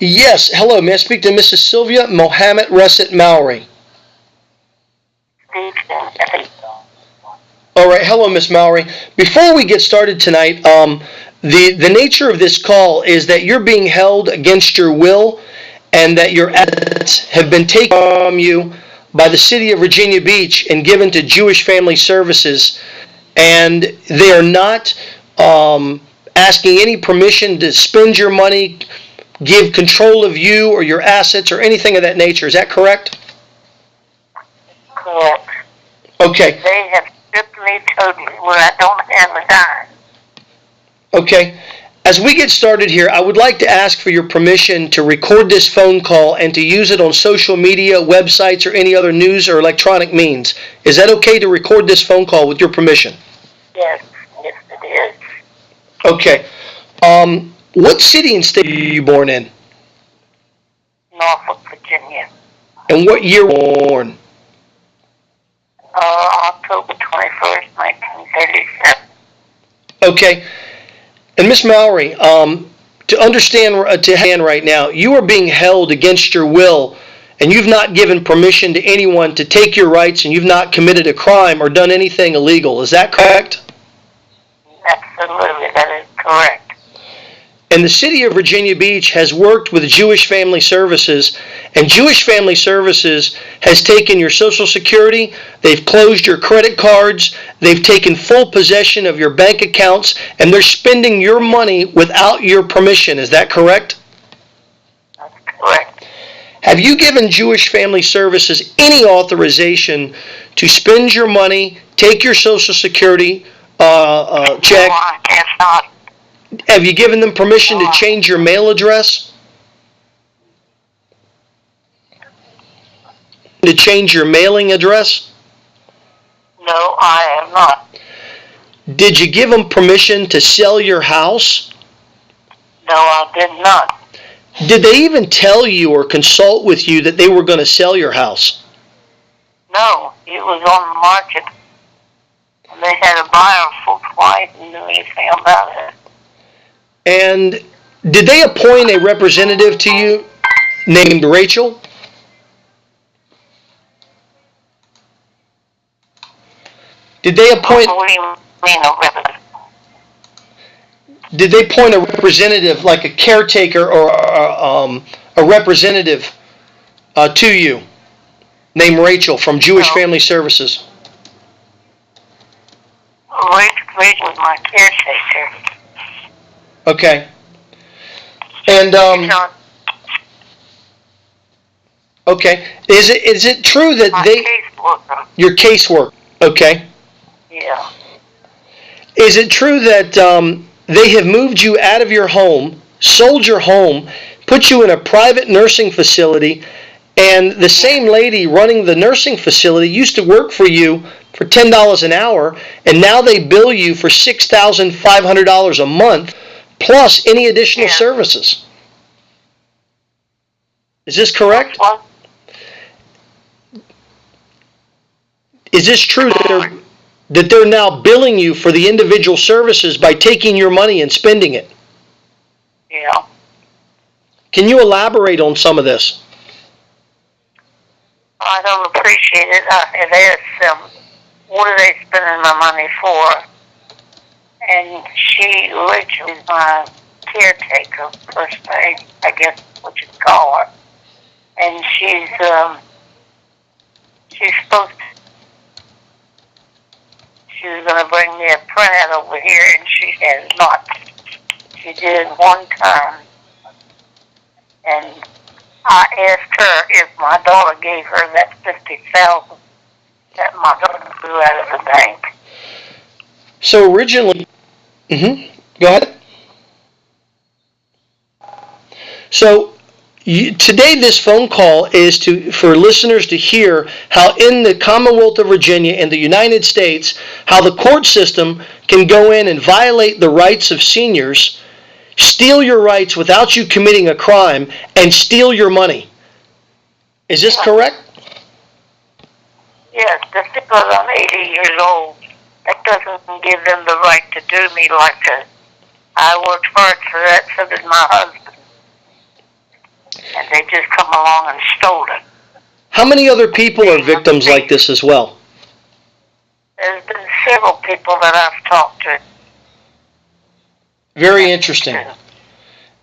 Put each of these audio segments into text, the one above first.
Yes, hello. May I speak to Mrs. Sylvia Mohamet Resit-Mowery? All right, hello, Miss Mowery. Before we get started tonight, the nature of this call is that you're being held against your will and that your assets have been taken from you by the City of Virginia Beach and given to Jewish Family Services, and they are not asking any permission to spend your money, give control of you or your assets or anything of that nature. Is that correct? Correct. Okay. They have strictly told me where I don't have a dime. Okay. As we get started here, I would like to ask for your permission to record this phone call and to use it on social media, websites, or any other news or electronic means. Is that okay to record this phone call with your permission? Yes, it is. Okay. What city and state were you born in? Norfolk, Virginia. And what year were you born? October 21st, 1937. Okay. And Miss Mowery, to understand right now, you are being held against your will, and you've not given permission to anyone to take your rights, and you've not committed a crime or done anything illegal. Is that correct? Absolutely, that is correct. And the City of Virginia Beach has worked with Jewish Family Services, and Jewish Family Services has taken your Social Security, they've closed your credit cards, they've taken full possession of your bank accounts, and they're spending your money without your permission. Is that correct? That's correct. Have you given Jewish Family Services any authorization to spend your money, take your Social Security check? No, I guess not. Have you given them permission to change your mail address? To change your mailing address? No, I am not. Did you give them permission to sell your house? No, I did not. Did they even tell you or consult with you that they were going to sell your house? No, it was on the market. And they had a buyer for twice and knew anything about it. And did they appoint a representative to you named Rachel? Did they appoint? What do you mean a representative? Did they appoint a representative, like a caretaker or a representative to you named Rachel from Jewish Family Services? Rachel was my caretaker. Okay. And okay. Is it true that caseworker. Your casework? Okay. Yeah. Is it true that they have moved you out of your home, sold your home, put you in a private nursing facility, and the same lady running the nursing facility used to work for you for $10 an hour, and now they bill you for $6,500 a month, plus any additional services? Is this correct? What? Is this true that they're now billing you for the individual services by taking your money and spending it? Yeah. Can you elaborate on some of this? I don't appreciate it. I have asked them, what are they spending my money for? And she literally is my caretaker, per se, I guess what you'd call her. And she's supposed to, she was going to bring me a printout over here, and she has not. She did one time, and I asked her if my daughter gave her that $50,000 that my daughter drew out of the bank. So originally, go ahead. So today this phone call is for listeners to hear how in the Commonwealth of Virginia and the United States, how the court system can go in and violate the rights of seniors, steal your rights without you committing a crime, and steal your money. Is this correct? Yes, just because I'm 80 years old, that doesn't give them the right to do me like that. I worked hard for that, so did my husband. and they just come along and stole it. How many other people are victims like this as well? There's been several people that I've talked to. Very interesting.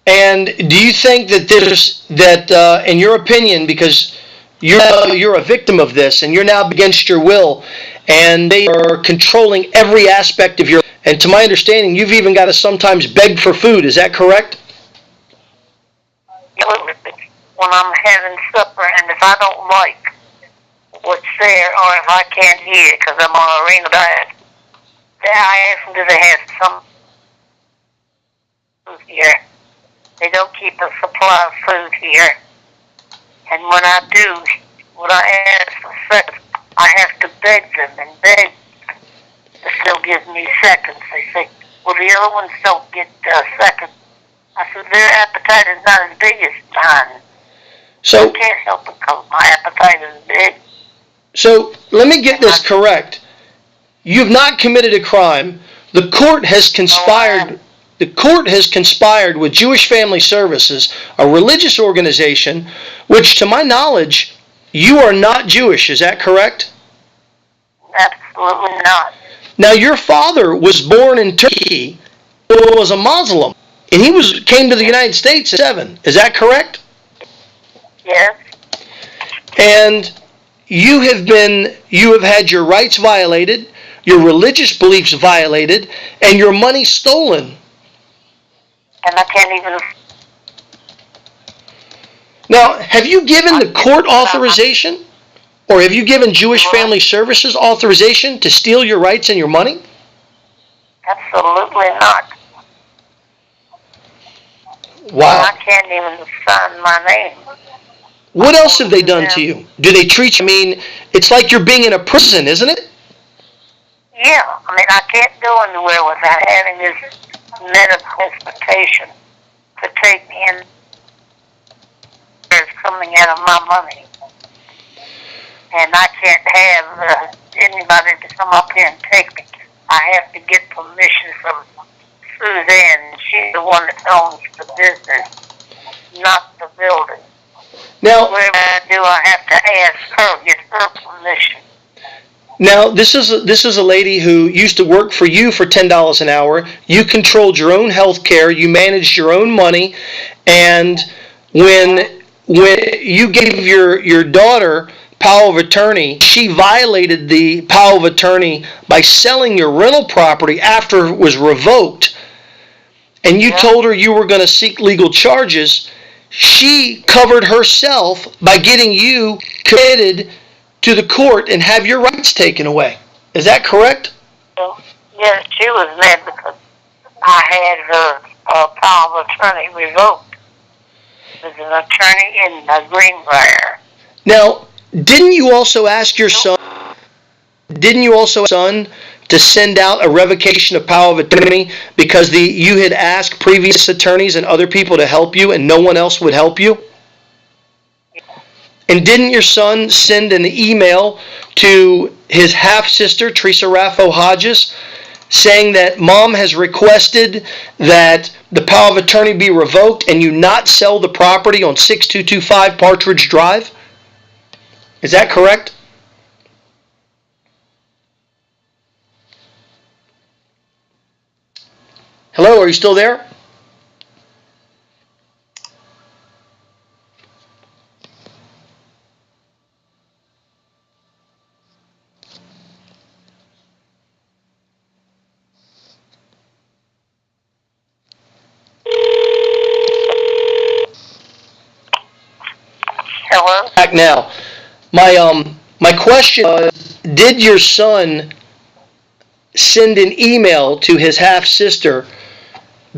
And do you think that in your opinion, because you're a victim of this and you're now against your will, and they are controlling every aspect of your life, and to my understanding, you've even got to sometimes beg for food, is that correct? When I'm having supper, and if I don't like what's there, or if I can't eat it because I'm on a renal diet, then I ask them, do they have some food here? They don't keep a supply of food here. And when I do, when I ask for seconds, I have to beg them and beg to still give me seconds. They say, well, the other ones don't get seconds. I said, their appetite is not as big as mine. So I can't help it because my appetite is big. So let me get this correct. You've not committed a crime. The court has conspired. The court has conspired with Jewish Family Services, a religious organization, which, to my knowledge, you are not Jewish. Is that correct? Absolutely not. Now, your father was born in Turkey, was a Muslim, and he came to the United States at 7. Is that correct? Yes. And you have had your rights violated, your religious beliefs violated, and your money stolen. And I can't even... Now, have you given the court authorization, or have you given Jewish Family Services authorization to steal your rights and your money? Absolutely not. Wow. I can't even sign my name. What else have they done to you? Do they treat you? I mean, it's like you're being in a prison, isn't it? Yeah. I mean, I can't go anywhere without having this medical transportation to take me in. It's coming out of my money. And I can't have anybody to come up here and take me. I have to get permission from Suzanne. She's the one that owns the business, not the building. Now, whatever I do, I have to ask her, get her permission. Now, this is a lady who used to work for you for $10 an hour. You controlled your own health care. You managed your own money. And when you gave your daughter power of attorney, she violated the power of attorney by selling your rental property after it was revoked. And you told her you were going to seek legal charges. She covered herself by getting you committed to the court and have your rights taken away. Is that correct? Yes, she was mad because I had her power of attorney revoked. There's an attorney in Greenbrier. Now, didn't you also ask your son to send out a revocation of power of attorney because you had asked previous attorneys and other people to help you and no one else would help you? And didn't your son send an email to his half-sister, Teresa Raffo Hodges, saying that Mom has requested that the power of attorney be revoked and you not sell the property on 6225 Partridge Drive? Is that correct? Hello, are you still there? Hello? Back now. My question was, did your son send an email to his half-sister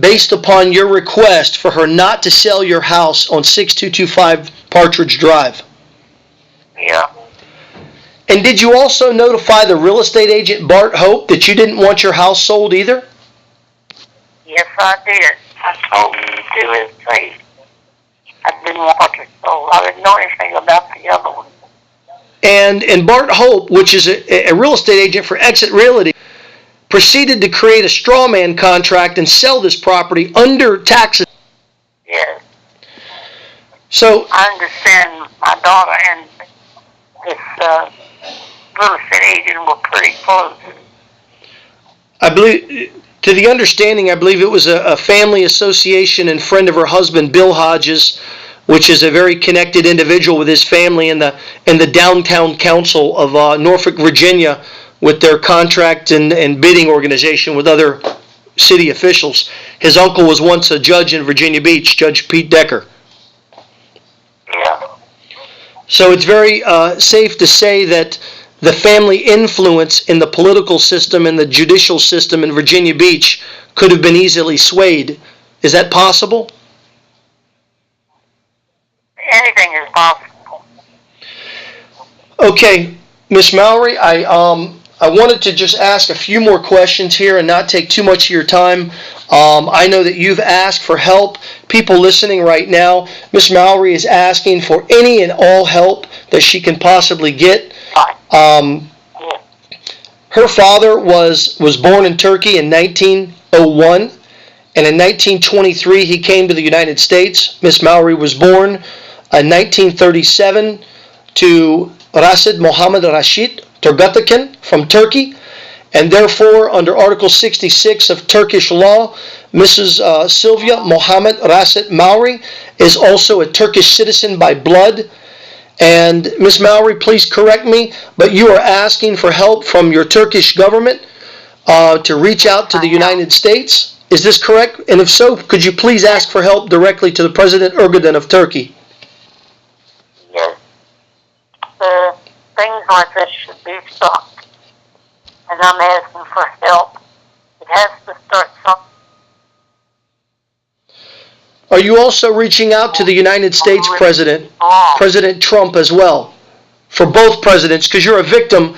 based upon your request for her not to sell your house on 6225 Partridge Drive? Yeah. And did you also notify the real estate agent, Bart Hope, that you didn't want your house sold either? Yes, I did. I told him to his face. I didn't want it sold. I didn't know anything about the other one. And Bart Hope, which is a real estate agent for Exit Realty, proceeded to create a straw man contract and sell this property under taxes. Yes. So I understand my daughter and this real estate agent were pretty close. I believe, to the understanding, I believe it was a family association and friend of her husband, Bill Hodges, which is a very connected individual with his family in the downtown council of Norfolk, Virginia, with their contract and bidding organization with other city officials. His uncle was once a judge in Virginia Beach, Judge Pete Decker. Yeah. So it's very safe to say that the family influence in the political system and the judicial system in Virginia Beach could have been easily swayed. Is that possible? Anything is possible. Okay, Miss Mowery, I wanted to just ask a few more questions here and not take too much of your time. I know that you've asked for help. People listening right now, Miss Mowery is asking for any and all help that she can possibly get. Her father was born in Turkey in 1901, and in 1923 he came to the United States. Miss Mowery was born in 1937 to Recep Mohamet Resit-Turguttekin from Turkey, and therefore, under Article 66 of Turkish law, Mrs. Sylvia Mohamet Resit-Mowery is also a Turkish citizen by blood. And Ms. Mowery, please correct me, but you are asking for help from your Turkish government to reach out to the United States. Is this correct? And if so, could you please ask for help directly to the President Erdoğan of Turkey? Yes. Things like this should be stopped. And I'm asking for help. It has to start somewhere. Are you also reaching out to the United States President, President Trump as well, for both presidents, because you're a victim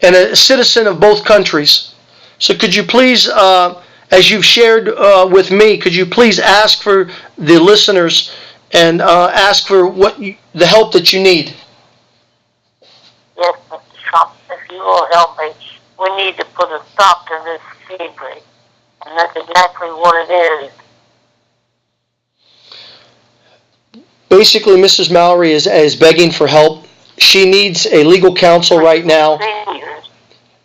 and a citizen of both countries? So could you please, as you've shared with me, could you please ask for the listeners and ask for the help that you need? Yes, Mr. Trump, if you will help me, we need to put a stop to this slavery. And that's exactly what it is. Basically, Mrs. Mowery is begging for help. She needs a legal counsel right now.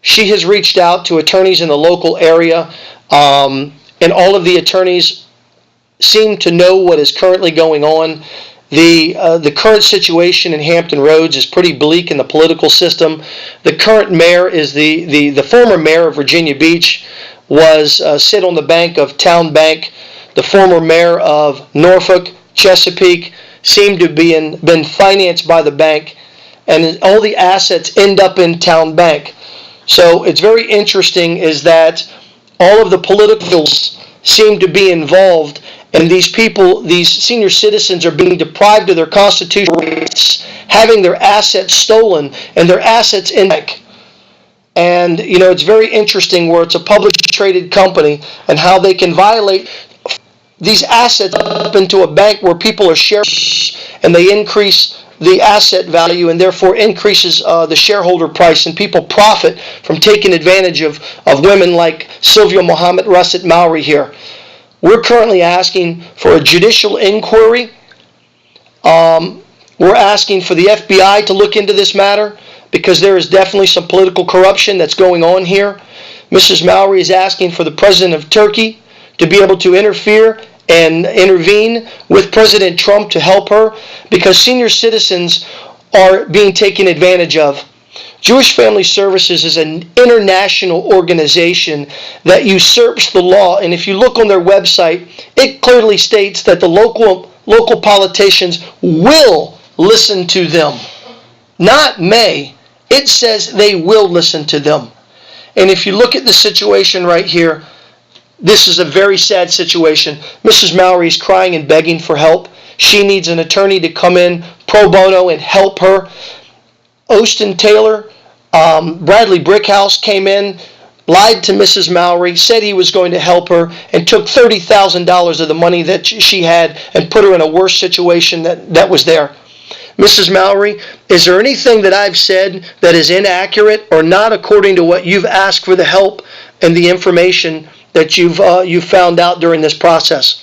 She has reached out to attorneys in the local area, and all of the attorneys seem to know what is currently going on. The current situation in Hampton Roads is pretty bleak in the political system. The current mayor is the former mayor of Virginia Beach was sit on the bank of Town Bank. The former mayor of Norfolk, Chesapeake, seemed to be been financed by the bank, and all the assets end up in Town Bank. So it's very interesting is that all of the politicals seem to be involved, and these people, these senior citizens, are being deprived of their constitutional rights, having their assets stolen and their assets in bank. And it's very interesting where it's a publicly traded company and how they can violate these assets up into a bank where people are sharing, and they increase the asset value and therefore increases the shareholder price, and people profit from taking advantage of women like Sylvia Mohamet Resit-Mowery here. We're currently asking for a judicial inquiry. We're asking for the FBI to look into this matter because there is definitely some political corruption that's going on here. Mrs. Mowery is asking for the President of Turkey to be able to interfere and intervene with President Trump to help her because senior citizens are being taken advantage of. Jewish Family Services is an international organization that usurps the law, and if you look on their website, it clearly states that the local politicians will listen to them. Not may. It says they will listen to them. And if you look at the situation right here, this is a very sad situation. Mrs. Mowery is crying and begging for help. She needs an attorney to come in pro bono and help her. Austin Taylor, Bradley Brickhouse came in, lied to Mrs. Mowery, said he was going to help her, and took $30,000 of the money that she had and put her in a worse situation that was there. Mrs. Mowery, is there anything that I've said that is inaccurate or not according to what you've asked for the help and the information that you've found out during this process?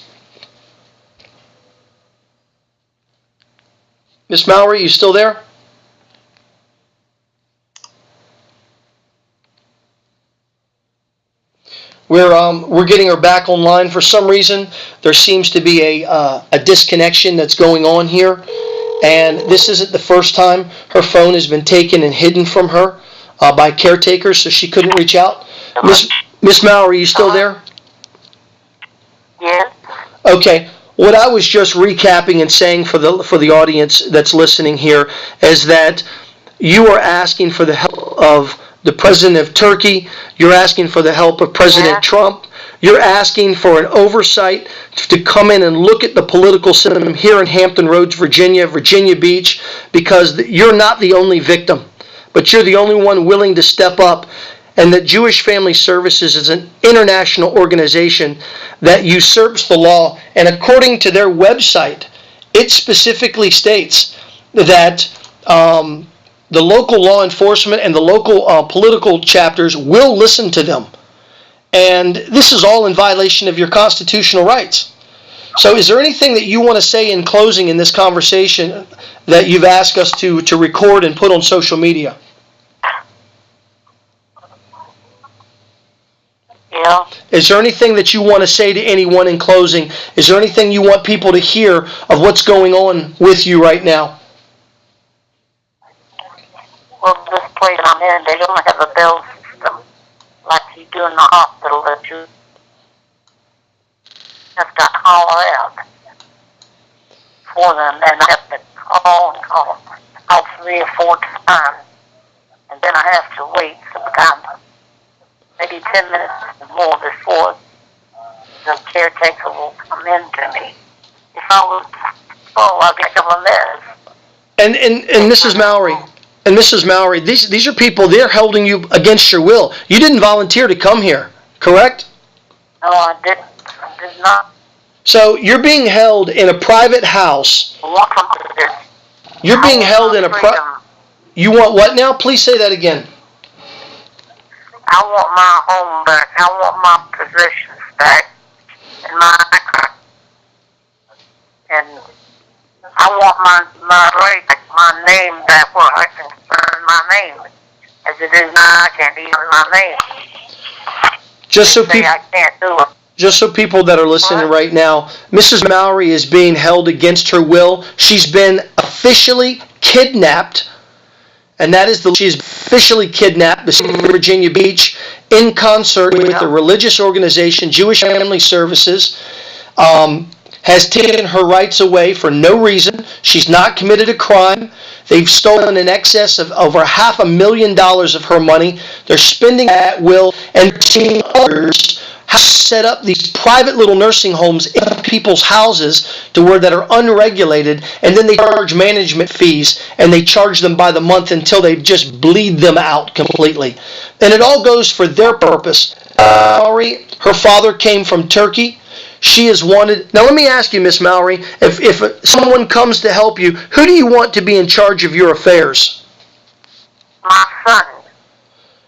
Miss Mowery, you still there? We're getting her back online. For some reason, there seems to be a disconnection that's going on here, and this isn't the first time her phone has been taken and hidden from her by caretakers, so she couldn't reach out. Miss Mowery, you still there? Yes. Okay. What I was just recapping and saying for the audience that's listening here is that you are asking for the help of the president of Turkey. You're asking for the help of President Trump. You're asking for an oversight to come in and look at the political system here in Hampton Roads, Virginia, Virginia Beach, because you're not the only victim, but you're the only one willing to step up. And that Jewish Family Services is an international organization that usurps the law. And according to their website, it specifically states that the local law enforcement and the local political chapters will listen to them. And this is all in violation of your constitutional rights. So is there anything that you want to say in closing in this conversation that you've asked us to record and put on social media? Yeah. Is there anything that you want to say to anyone in closing? Is there anything you want people to hear of what's going on with you right now? Well, this place I'm in, they don't have a bell system like you do in the hospital that you have to holler out for them, and I have to call out 3 or 4 times, and then I have to wait sometimes, maybe 10 minutes more before the caretaker will come in to me. If I was full, I'd be a mess. And Mrs. Mowery, these are people, they're holding you against your will. You didn't volunteer to come here, correct? No, I did not. So you're being held in a private house. You're being held in a You want what now? Please say that again. I want my home back. I want my possessions back. And I want my right, my name back where I can earn my name. As it is now, I can't even my name. I can't do it. Just so people that are listening right now, Mrs. Mowery is being held against her will. She's been officially kidnapped, and that is she's officially kidnapped. The City of Virginia Beach, in concert with the religious organization Jewish Family Services, has taken her rights away for no reason. She's not committed a crime. They've stolen in excess of over $500,000 of her money. They're spending at will, and teaching others how to set up these private little nursing homes in people's houses to where that are unregulated, and then they charge management fees, and they charge them by the month until they just bleed them out completely. And it all goes for their purpose. Her father came from Turkey. She is wanted. Now let me ask you, Miss Mowery, if someone comes to help you, who do you want to be in charge of your affairs? My son.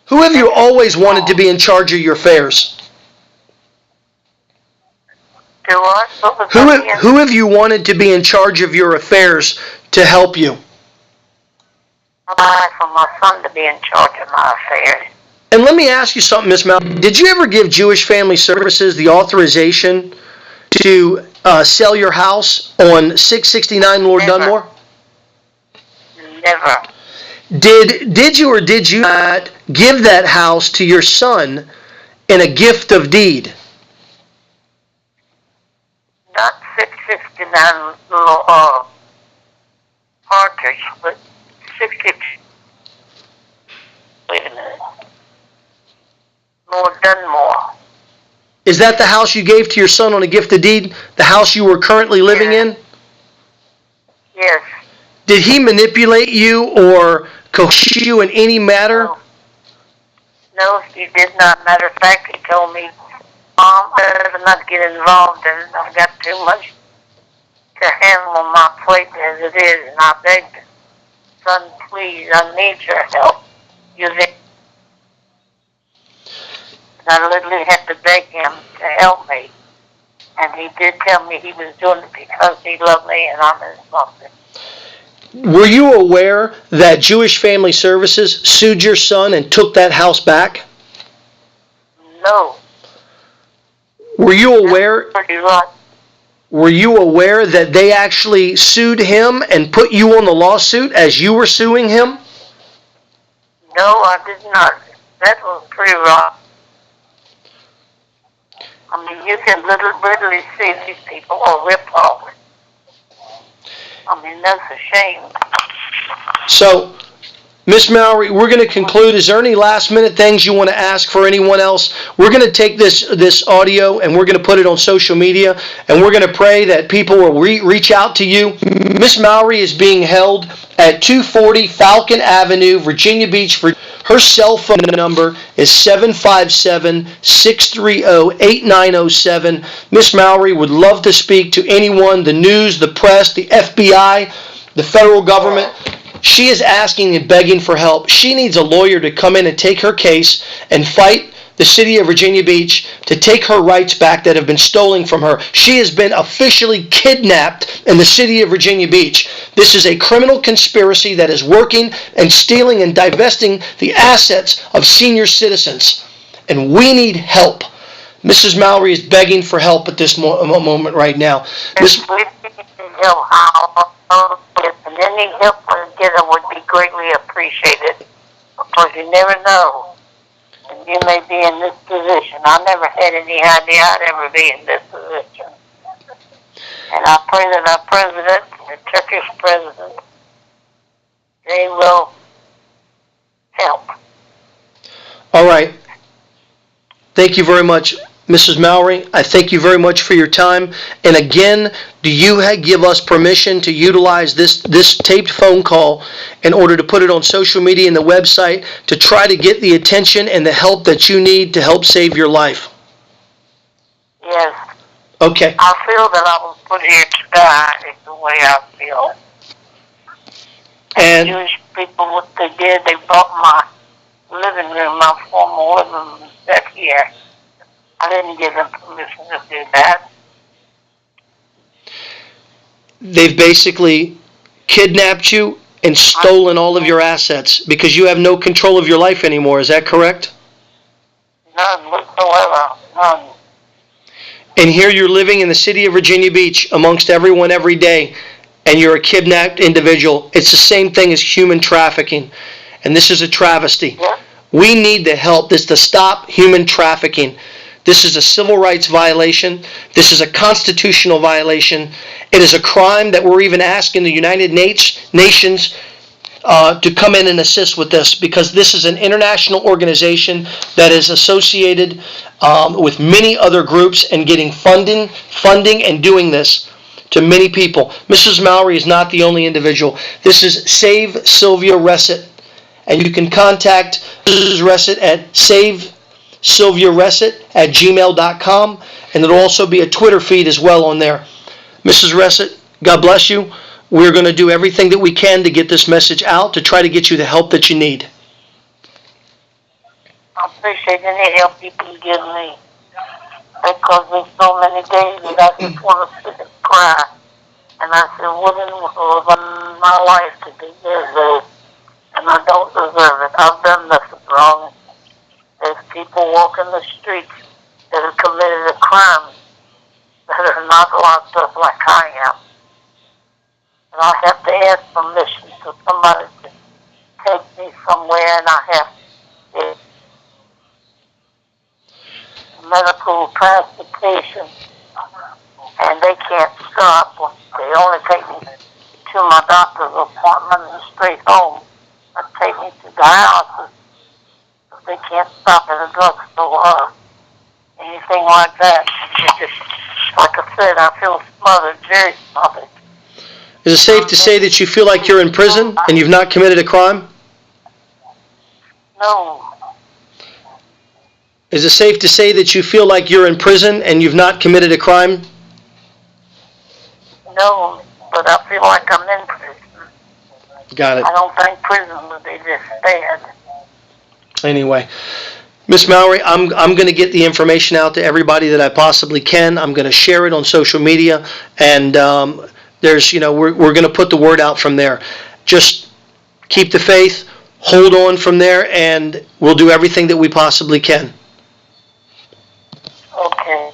Who have you always wanted to be in charge of your affairs? Do what? Who have you wanted to be in charge of your affairs to help you? I'd like for my son to be in charge of my affairs. And let me ask you something, Miss Mowery. Did you ever give Jewish Family Services the authorization to sell your house on 669 Lord Dunmore? Never. Did you or did you not give that house to your son in a gift of deed? Not 669 Partridge, but 60. Wait a minute. Lord Dunmore. Is that the house you gave to your son on a gift of deed? The house you were currently living in? Yes. Did he manipulate you or coerce you in any matter? No, he did not. Matter of fact, he told me, Mom, I better not get involved in it. I've got too much to handle on my plate as it is, and I begged him, son, please, I need your help. I literally had to beg him to help me. And he did tell me he was doing it because he loved me and I'm his mother. Were you aware that Jewish Family Services sued your son and took that house back? No. Were you aware? Pretty right. Were you aware that they actually sued him and put you on the lawsuit as you were suing him? No, I did not. That was pretty wrong. I mean, you can literally see these people are rip-offs. I mean, that's a shame. So, Miss Mowery, we're going to conclude. Is there any last-minute things you want to ask for anyone else? We're going to take this audio and we're going to put it on social media, and we're going to pray that people will reach out to you. Miss Mowery is being held at 240 Falcon Avenue, Virginia Beach. Her cell phone number is 757-630-8907. Miss Mowery would love to speak to anyone, the news, the press, the FBI, the federal government. She is asking and begging for help. She needs a lawyer to come in and take her case and fight the City of Virginia Beach to take her rights back that have been stolen from her. She has been officially kidnapped in the City of Virginia Beach. This is a criminal conspiracy that is working and stealing and divesting the assets of senior citizens. And we need help. Mrs. Mowery is begging for help at this moment right now. If any help we get would be greatly appreciated, because you never know. And you may be in this position. I never had any idea I'd ever be in this position. And I pray that our president, the Turkish president, they will help. All right. Thank you very much, Mrs. Mowery. I thank you very much for your time. And again, do you give us permission to utilize this taped phone call in order to put it on social media and the website to try to get the attention and the help that you need to help save your life? Yes. Okay. I feel that I was put here to die is the way I feel. And Jewish people, what they did, they brought my living room, my former living room back here. I didn't give them permission to do that. they've basically kidnapped you and stolen all of your assets because you have no control of your life anymore. Is that correct? None whatsoever. None. And here you're living in the City of Virginia Beach amongst everyone every day, and you're a kidnapped individual. It's the same thing as human trafficking, and this is a travesty. Yeah. We need the help. This to stop human trafficking. This is a civil rights violation. This is a constitutional violation. It is a crime that we're even asking the United Nations to come in and assist with this, because this is an international organization that is associated with many other groups and getting funding and doing this to many people. Mrs. Mowery is not the only individual. This is Save Sylvia Resit, and you can contact Mrs. Resit at savesylviaresit@gmail.com, and there'll also be a Twitter feed as well on there. Mrs. Resit, God bless you. We're going to do everything that we can to get this message out to try to get you the help that you need. I appreciate any help you can give me, because there's so many days that I just want to sit and cry. And I said, what in the world of my life to be this? And I don't deserve it. I've done nothing wrong. There's people walking the streets that have committed a crime that are not locked up like I am. And I have to ask permission to somebody to take me somewhere, and I have medical transportation, and they can't stop. They only take me to my doctor's appointment and straight home, and take me to dialysis. They can't stop at a drugstore or anything like that. It's just, like I said, I feel smothered, very smothered. Is it safe to say that you feel like you're in prison and you've not committed a crime? No. Is it safe to say that you feel like you're in prison and you've not committed a crime? No, but I feel like I'm in prison. Got it. I don't think prison would be this bad. Anyway, Miss Mowery, I'm going to get the information out to everybody that I possibly can. I'm going to share it on social media, and there's, we're going to put the word out from there. Just keep the faith, hold on from there, and we'll do everything that we possibly can. Okay.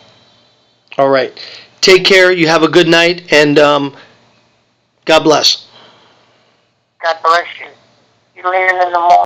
All right. Take care. You have a good night, and God bless. God bless you. You leave in the morning.